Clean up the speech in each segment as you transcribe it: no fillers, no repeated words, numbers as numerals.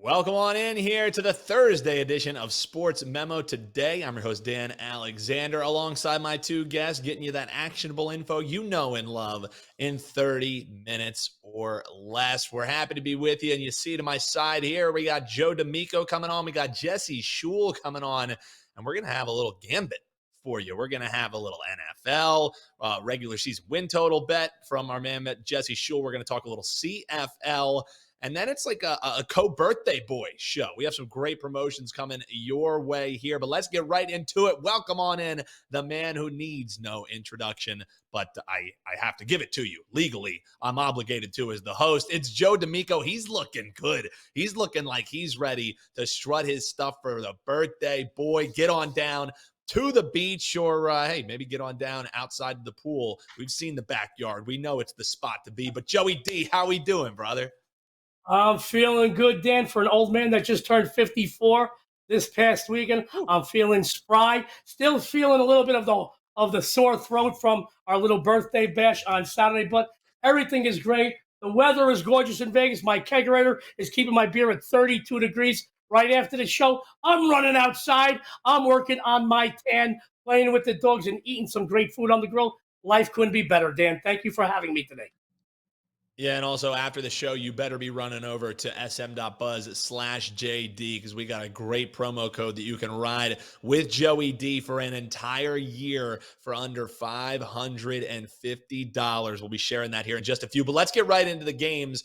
Welcome on in here to the Thursday edition of Sports Memo Today. I'm your host, Dan Alexander, alongside my two guests, getting you that actionable info you know and love in 30 minutes or less. We're happy to be with you, and you see to my side here, we got JOe D'Amico coming on. We got Jesse Schule coming on, and we're going to have a little gambit for you. We're going to have a little NFL, regular season win total bet from our man Jesse Schule. We're going to talk a little CFL. And then it's like a co-birthday boy show. We have some great promotions coming your way here, but let's get right into it. Welcome on in the man who needs no introduction, but I have to give it to you legally. I'm obligated to as the host. It's JOe D'Amico. He's looking good. He's looking like he's ready to strut his stuff for the birthday boy. Get on down to the beach, or hey, maybe get on down outside the pool. We've seen the backyard. We know it's the spot to be. But Joey D, how we doing, brother? I'm feeling good, Dan, for an old man that just turned 54 this past weekend. I'm feeling spry. Still feeling a little bit of the sore throat from our little birthday bash on Saturday, but everything is great. The weather is gorgeous in Vegas. My kegerator is keeping my beer at 32 degrees right after the show. I'm running outside. I'm working on my tan, playing with the dogs, and eating some great food on the grill. Life couldn't be better, Dan. Thank you for having me today. Yeah, and also after the show, you better be running over to sm.buzz/JD because we got a great promo code that you can ride with Joey D for an entire year for under $550. We'll be sharing that here in just a few, but let's get right into the games.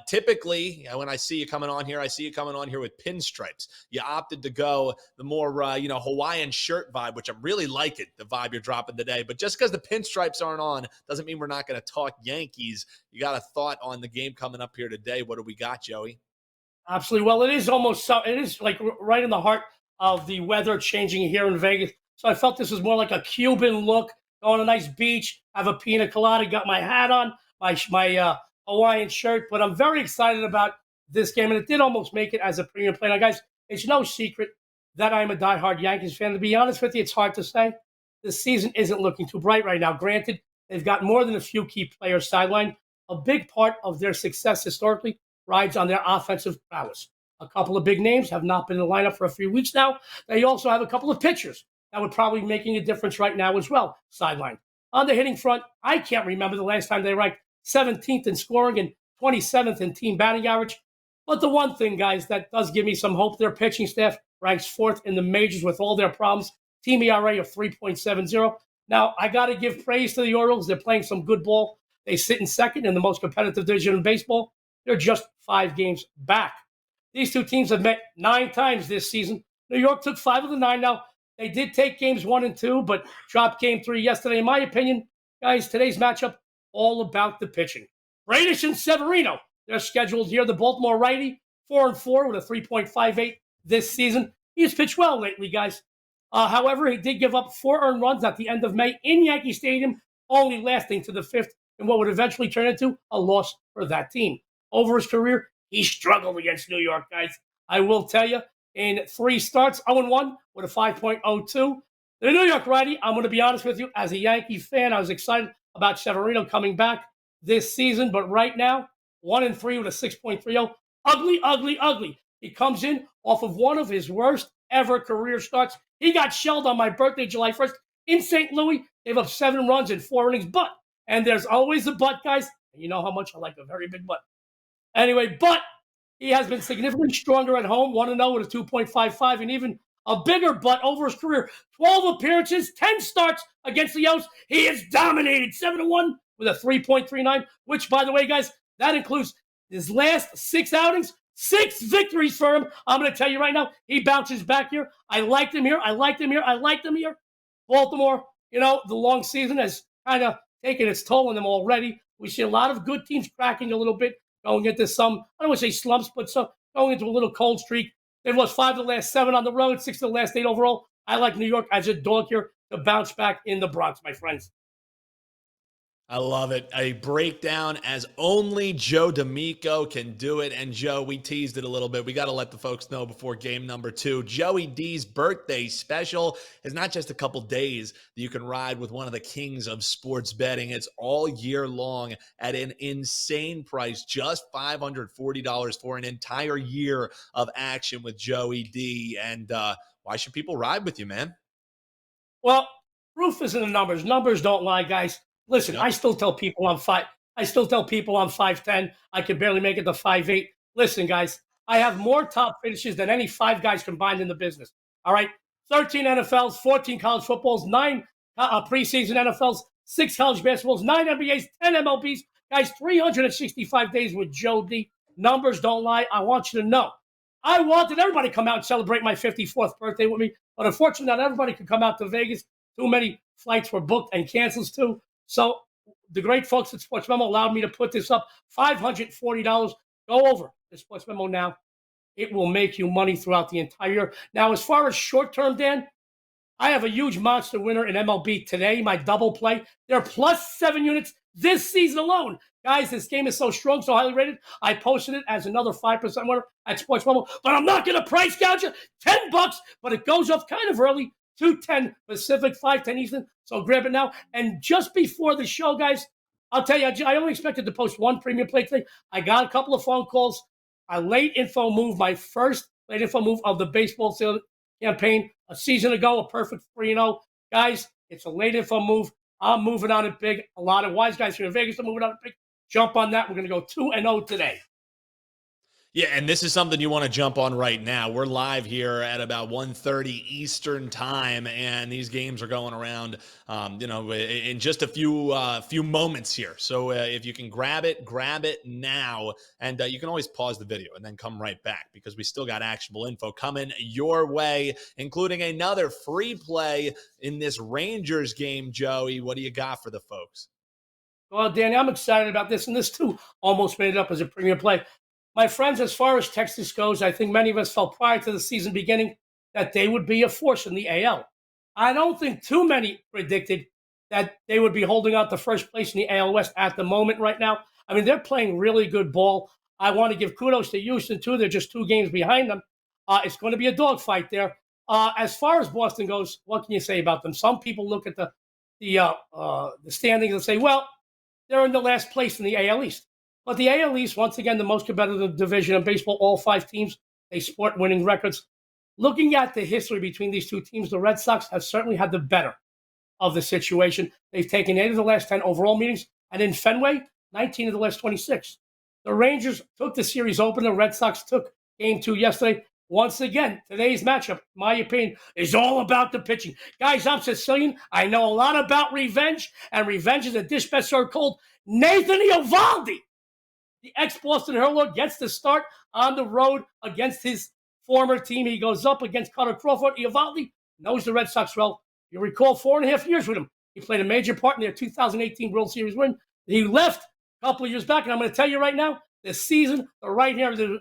Typically, when I see you coming on here, I see you coming on here with pinstripes. You opted to go the more, Hawaiian shirt vibe, which I'm really liking, the vibe you're dropping today. But just because the pinstripes aren't on doesn't mean we're not going to talk Yankees. You got a thought on the game coming up here today? What do we got, Joey? Absolutely. Well, it is like right in the heart of the weather changing here in Vegas. So I felt this was more like a Cuban look, go on a nice beach, have a pina colada, got my hat on, my Hawaiian shirt. But I'm very excited about this game, and it did almost make it as a premium play. Now, guys, it's no secret that I'm a diehard Yankees fan. To be honest with you, it's hard to say. The season isn't looking too bright right now. Granted, they've got more than a few key players sidelined. A big part of their success historically rides on their offensive prowess. A couple of big names have not been in the lineup for a few weeks now. They also have a couple of pitchers that would probably be making a difference right now as well, sidelined. On the hitting front, I can't remember the last time they ranked 17th in scoring and 27th in team batting average. But the one thing, guys, that does give me some hope, their pitching staff ranks 4th in the majors with all their problems. Team ERA of 3.70. Now, I got to give praise to the Orioles. They're playing some good ball. They sit in second in the most competitive division in baseball. They're just 5 games back. These two teams have met 9 times this season. New York took 5 of the 9. Now, they did take games 1 and 2, but dropped game 3 yesterday. In my opinion, guys, today's matchup, all about the pitching. Brightest and Severino, they're scheduled here. The Baltimore righty, 4-4 with a 3.58 this season. He's pitched well lately, guys. However, he did give up 4 earned runs at the end of May in Yankee Stadium, only lasting to the 5th and what would eventually turn into a loss for that team. Over his career, he struggled against New York, guys. I will tell you, in 3 starts, 0-1 with a 5.02. The New York righty, I'm going to be honest with you, as a Yankee fan, I was excited about Severino coming back this season, but right now, 1-3 with a 6.30. Ugly, ugly, ugly. He comes in off of one of his worst ever career starts. He got shelled on my birthday, July 1st, in St. Louis. Gave up 7 runs in 4 innings, but and there's always a but, guys. You know how much I like a very big but. Anyway, but he has been significantly stronger at home, 1-0 with a 2.55, and even a bigger but over his career. 12 appearances, 10 starts against the Elks. He has dominated 7-1 with a 3.39, which, by the way, guys, that includes his last 6 outings, 6 victories for him. I'm going to tell you right now, he bounces back here. I liked him here. I liked him here. I liked him here. Baltimore, the long season has kind of taking its toll on them already. We see a lot of good teams cracking a little bit, going into some, I don't want to say slumps, but some going into a little cold streak. They've lost 5 of the last 7 on the road, 6 of the last 8 overall. I like New York as a dog here to bounce back in the Bronx, my friends. I love it. A breakdown as only JOe D'Amico can do it. And Joe, we teased it a little bit. We got to let the folks know before game number 2. Joey D's birthday special is not just a couple days that you can ride with one of the kings of sports betting. It's all year long at an insane price, just $540 for an entire year of action with Joey D. And why should people ride with you, man? Well, proof is in the numbers. Numbers don't lie, guys. Listen, Yep. I still tell people I'm five. I still tell people I'm 5'10". I can barely make it to 5'8". Listen, guys, I have more top finishes than any 5 guys combined in the business. All right, 13 NFLs, 14 college footballs, 9 preseason NFLs, 6 college basketballs, 9 NBAs, 10 MLBs. Guys, 365 days with Joe D. Numbers don't lie. I want you to know. I wanted everybody to come out and celebrate my 54th birthday with me, but unfortunately, not everybody could come out to Vegas. Too many flights were booked and cancels too. So the great folks at Sports Memo allowed me to put this up. $540. Go over to Sports Memo now. It will make you money throughout the entire year. Now, as far as short term, Dan, I have a huge monster winner in MLB today, my double play. They're plus 7 units this season alone. Guys, this game is so strong, so highly rated. I posted it as another 5% winner at Sports Memo, but I'm not going to price gouge you. $10, but it goes up kind of early. 2:10 Pacific, 5:10 Eastern. So grab it now. And just before the show, guys, I'll tell you, I only expected to post one premium play today. I got a couple of phone calls. A late info move, my first late info move of the baseball campaign a season ago, a perfect 3-0. Guys, it's a late info move. I'm moving on it big. A lot of wise guys here in Vegas are moving on it big. Jump on that. We're going to go 2-0 today. Yeah, and this is something you want to jump on right now. We're live here at about 1:30 Eastern time, and these games are going around, in just a few moments here. So if you can grab it now, and you can always pause the video and then come right back because we still got actionable info coming your way, including another free play in this Rangers game. Joey, what do you got for the folks? Well, Danny, I'm excited about this, and this too almost made it up as a premium play. My friends, as far as Texas goes, I think many of us felt prior to the season beginning that they would be a force in the AL. I don't think too many predicted that they would be holding out the first place in the AL West at the moment right now. I mean, they're playing really good ball. I want to give kudos to Houston, too. They're just 2 games behind them. It's going to be a dogfight there. As far as Boston goes, what can you say about them? Some people look at the standings and say, well, they're in the last place in the AL East. But the AL East, once again, the most competitive division in baseball, all 5 teams, they sport winning records. Looking at the history between these 2 teams, the Red Sox have certainly had the better of the situation. They've taken 8 of the last 10 overall meetings, and in Fenway, 19 of the last 26. The Rangers took the series opener. The Red Sox took game 2 yesterday. Once again, today's matchup, in my opinion, is all about the pitching. Guys, I'm Sicilian. I know a lot about revenge, and revenge is a dish best served cold. Nathan Eovaldi, the ex-Boston hurler, gets the start on the road against his former team. He goes up against Carter Crawford. Eovaldi knows the Red Sox well. You recall 4.5 years with him. He played a major part in their 2018 World Series win. He left a couple of years back, and I'm going to tell you right now, this season, the right-hander,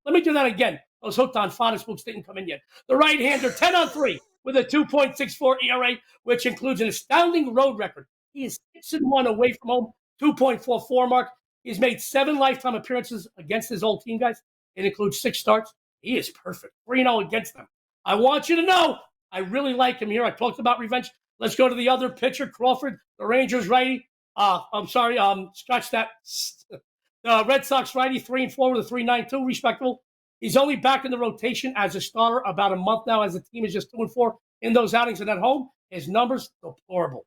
let me do that again. Those hooked on Fonnis books didn't come in yet. The right-hander, 10-on-3 with a 2.64 ERA, which includes an astounding road record. He is 6-1 away from home, 2.44 mark. He's made 7 lifetime appearances against his old team, guys. It includes 6 starts. He is perfect. 3-0 against them. I want you to know, I really like him here. I talked about revenge. Let's go to the other pitcher, Crawford, the Rangers righty. Scratch that. The Red Sox righty, 3-4 with a 3.92, respectable. He's only back in the rotation as a starter about a month now, as the team is just 2-4 in those outings. And at home, his numbers deplorable.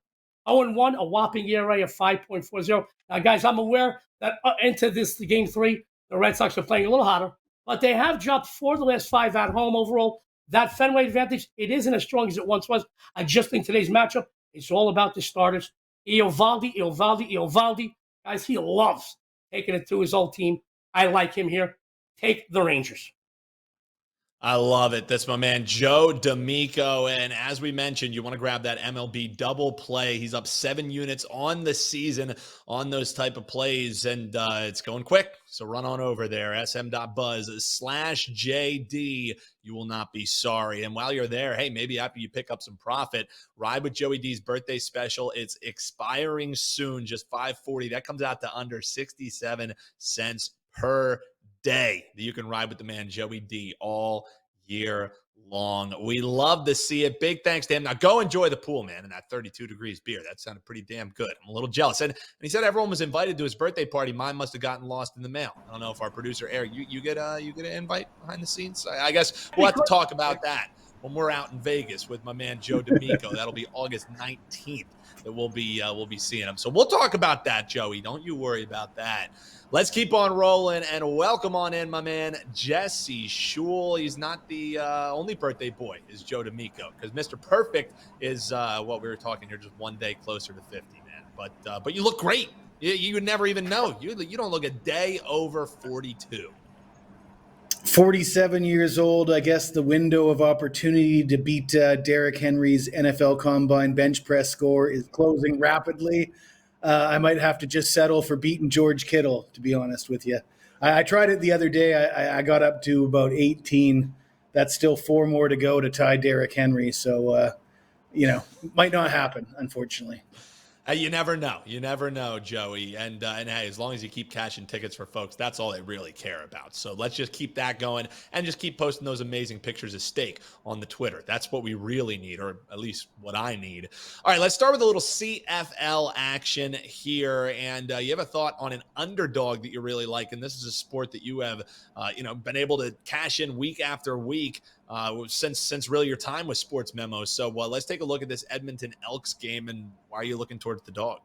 0-1, a whopping ERA of 5.40. Now, guys, I'm aware that into this game 3, the Red Sox are playing a little hotter, but they have dropped 4 of the last 5 at home overall. That Fenway advantage, it isn't as strong as it once was. I just think today's matchup is all about the starters. Eovaldi. Guys, he loves taking it to his old team. I like him here. Take the Rangers. I love it. That's my man, JOe D'Amico. And as we mentioned, you want to grab that MLB double play. He's up 7 units on the season on those type of plays, and it's going quick. So run on over there, sm.buzz/JD. You will not be sorry. And while you're there, hey, maybe after you pick up some profit, ride with Joey D's birthday special. It's expiring soon, just $5.40. That comes out to under 67 cents per day that you can ride with the man Joey D all year long. We love to see it. Big thanks to him. Now go enjoy the pool, man, and that 32 degrees beer. That sounded pretty damn good. I'm a little jealous. And he said everyone was invited to his birthday party. Mine must have gotten lost in the mail. I don't know if our producer Eric, you get an invite behind the scenes. I guess we'll have to talk about that when we're out in Vegas with my man JOe D'Amico. That'll be August 19th that we'll be seeing him. So we'll talk about that, Joey. Don't you worry about that. Let's keep on rolling and welcome on in my man Jesse Schule. He's not the only birthday boy, is JOe D'Amico, because Mr. Perfect is what we were talking here, just one day closer to 50, man. But you look great. You would never even know. You don't look a day over 42. 47 years old. I guess the window of opportunity to beat Derrick Henry's NFL Combine bench press score is closing rapidly. I might have to just settle for beating George Kittle, to be honest with you. I tried it the other day. I got up to about 18. That's still 4 more to go to tie Derrick Henry. So, might not happen, unfortunately. You never know. You never know, Joey. And hey, as long as you keep cashing tickets for folks, that's all they really care about. So let's just keep that going and just keep posting those amazing pictures of steak on the Twitter. That's what we really need, or at least what I need. All right, let's start with a little CFL action here. And you have a thought on an underdog that you really like, and this is a sport that you have, been able to cash in week after week. Since really your time with SportsMemo. So let's take a look at this Edmonton Elks game, and why are you looking towards the dog?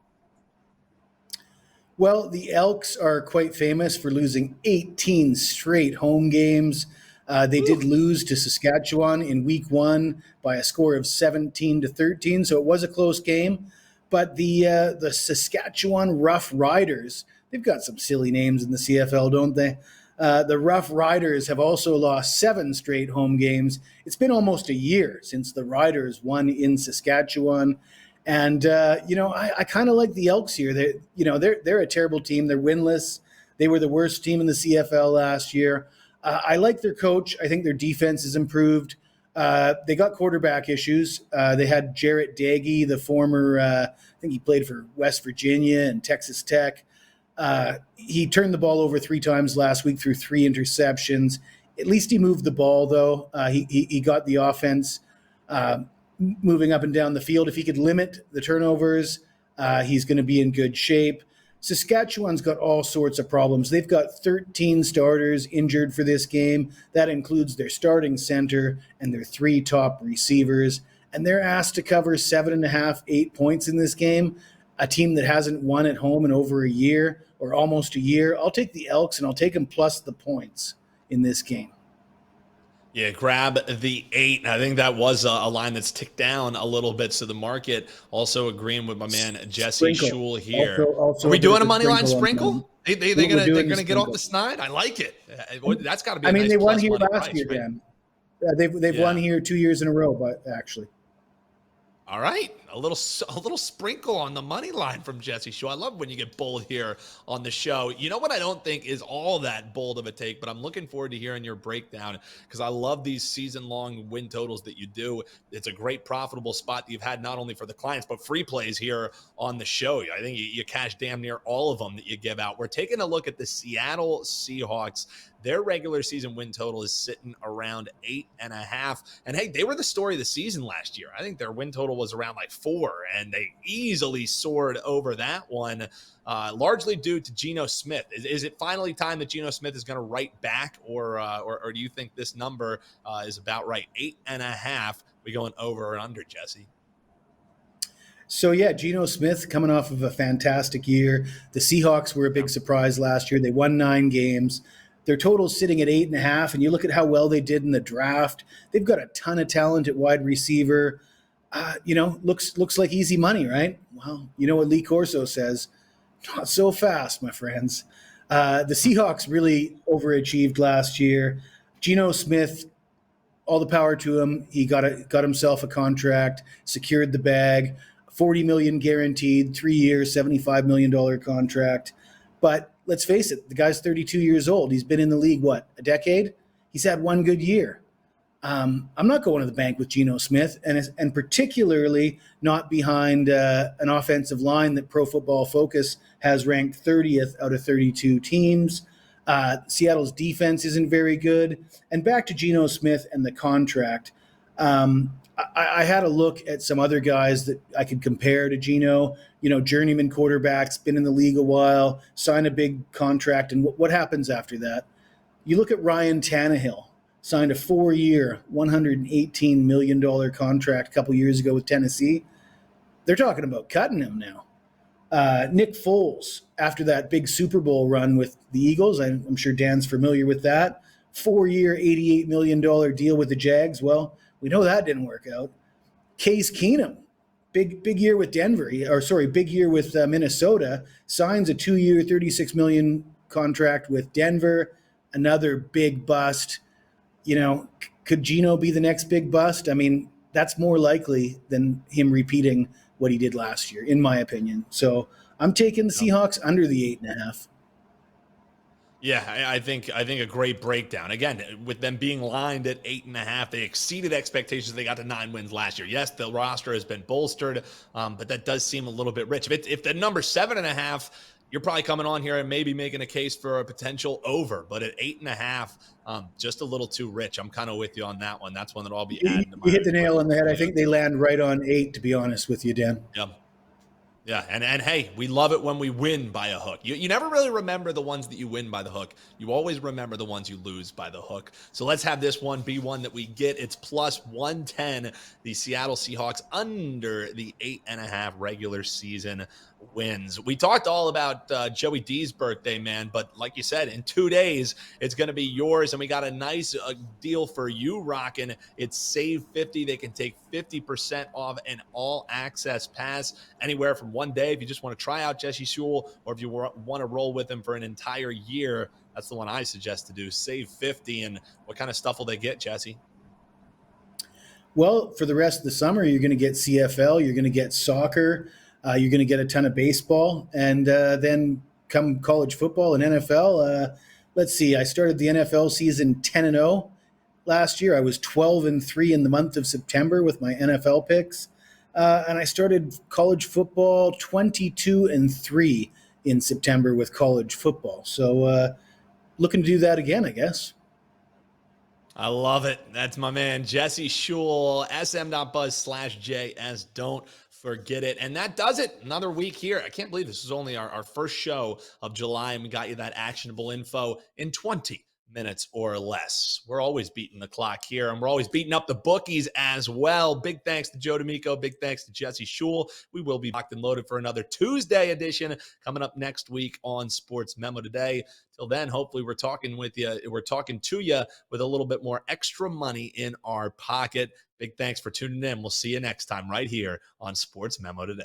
Well, the Elks are quite famous for losing 18 straight home games. They did lose to Saskatchewan in week 1 by a score of 17-13, so it was a close game. But the Saskatchewan Roughriders, they've got some silly names in the CFL, don't they? The Roughriders have also lost 7 straight home games. It's been almost a year since the Riders won in Saskatchewan. And, I kind of like the Elks here. They're a terrible team. They're winless. They were the worst team in the CFL last year. I like their coach. I think their defense has improved. They got quarterback issues. They had Jarrett Daggy, the former, I think he played for West Virginia and Texas Tech. He turned the ball over 3 times last week through 3 interceptions. At least he moved the ball, though. He got the offense moving up and down the field. If he could limit the turnovers, he's going to be in good shape. Saskatchewan's got all sorts of problems. They've got 13 starters injured for this game. That includes their starting center and their 3 top receivers. And they're asked to cover 7.5, 8 points in this game. A team that hasn't won at home in over a year or almost a year. I'll take the Elks, and I'll take them plus the points in this game. Yeah, grab the 8. I think that was a line that's ticked down a little bit. So the market also agreeing with my man Jesse Schule here. Also, are we doing a money line sprinkle? They're gonna get off the snide. I like it. That's got to be. They won here last year, Dan. They've won here 2 years in a row, but actually. All right, a little sprinkle on the money line from Jesse Schule. I love when you get bold here on the show. You know what I don't think is all that bold of a take, but I'm looking forward to hearing your breakdown because I love these season-long win totals that you do. It's a great profitable spot that you've had not only for the clients, but free plays here on the show. I think you cash damn near all of them that you give out. We're taking a look at the Seattle Seahawks. Their regular season win total is sitting around 8.5. And hey, they were the story of the season last year. I think their win total was around like 4, and they easily soared over that one, largely due to Geno Smith. Is it finally time that Geno Smith is going to write back, or do you think this number is about right? 8.5. We going over or under, Jesse? So, yeah, Geno Smith coming off of a fantastic year. The Seahawks were a big surprise last year. They won 9 games. Their total's sitting at 8.5, and you look at how well they did in the draft. They've got a ton of talent at wide receiver. Looks like easy money, right? Well, you know what Lee Corso says, not so fast, my friends. The Seahawks really overachieved last year. Geno Smith all the power to him. He got himself a contract, secured the bag, 40 million guaranteed, 3 years, $75 million contract. But let's face it, the guy's 32 years old. He's been in the league, what, a decade? He's had one good year. I'm not going to the bank with Geno Smith, and particularly not behind an offensive line that Pro Football Focus has ranked 30th out of 32 teams. Seattle's defense isn't very good. And back to Geno Smith and the contract. I had a look at some other guys that I could compare to Geno. Journeyman quarterbacks, been in the league a while, sign a big contract, and what happens after that? You look at Ryan Tannehill, signed a 4-year, $118 million contract a couple years ago with Tennessee. They're talking about cutting him now. Nick Foles, after that big Super Bowl run with the Eagles, I'm sure Dan's familiar with that, 4-year, $88 million deal with the Jags. Well, we know that didn't work out. Case Keenum, big year with big year with Minnesota, signs a 2-year, $36 million contract with Denver, another big bust. Could Geno be the next big bust? I mean, that's more likely than him repeating what he did last year, in my opinion. So I'm taking the Seahawks under the 8.5. Yeah, I think a great breakdown. Again, with them being lined at 8.5, they exceeded expectations. They got to 9 wins last year. Yes, the roster has been bolstered, but that does seem a little bit rich. If the number 7.5, you're probably coming on here and maybe making a case for a potential over. But at 8.5, just a little too rich. I'm kind of with you on that one. That's one that I'll be adding to my. You hit the nail on the head. I think they land right on 8, to be honest with you, Dan. Yeah. Yeah, and hey, we love it when we win by a hook. You never really remember the ones that you win by the hook. You always remember the ones you lose by the hook. So let's have this one be one that we get. It's plus 110, the Seattle Seahawks under the 8.5 regular season wins. We talked all about Joey D's birthday, man, but like you said, in 2 days, it's going to be yours, and we got a nice deal for you rocking. It's Save 50. They can take 50% off an all-access pass anywhere from 1 day if you just want to try out Jesse Schule, or if you want to roll with him for an entire year. That's the one I suggest to do. Save 50. And what kind of stuff will they get, Jesse? Well, for the rest of the summer, you're going to get CFL, you're going to get soccer, you're going to get a ton of baseball, and then come college football and NFL. Let's see, I started the NFL season 10-0 last year. I was 12-3 in the month of September with my NFL picks. And I started college football 22-3 in September with college football. So looking to do that again, I guess. I love it. That's my man, Jesse Schule, sm.buzz/JS. Don't forget it. And that does it. Another week here. I can't believe this is only our first show of July, and we got you that actionable info in 20 minutes or less. We're always beating the clock here, and we're always beating up the bookies as well. Big thanks to JOe D'Amico. Big thanks to Jesse Schule. We will be locked and loaded for another Tuesday edition coming up next week on SportsMemo Today. Till then, hopefully we're talking to you with a little bit more extra money in our pocket. Big thanks for tuning in. We'll see you next time right here on SportsMemo Today.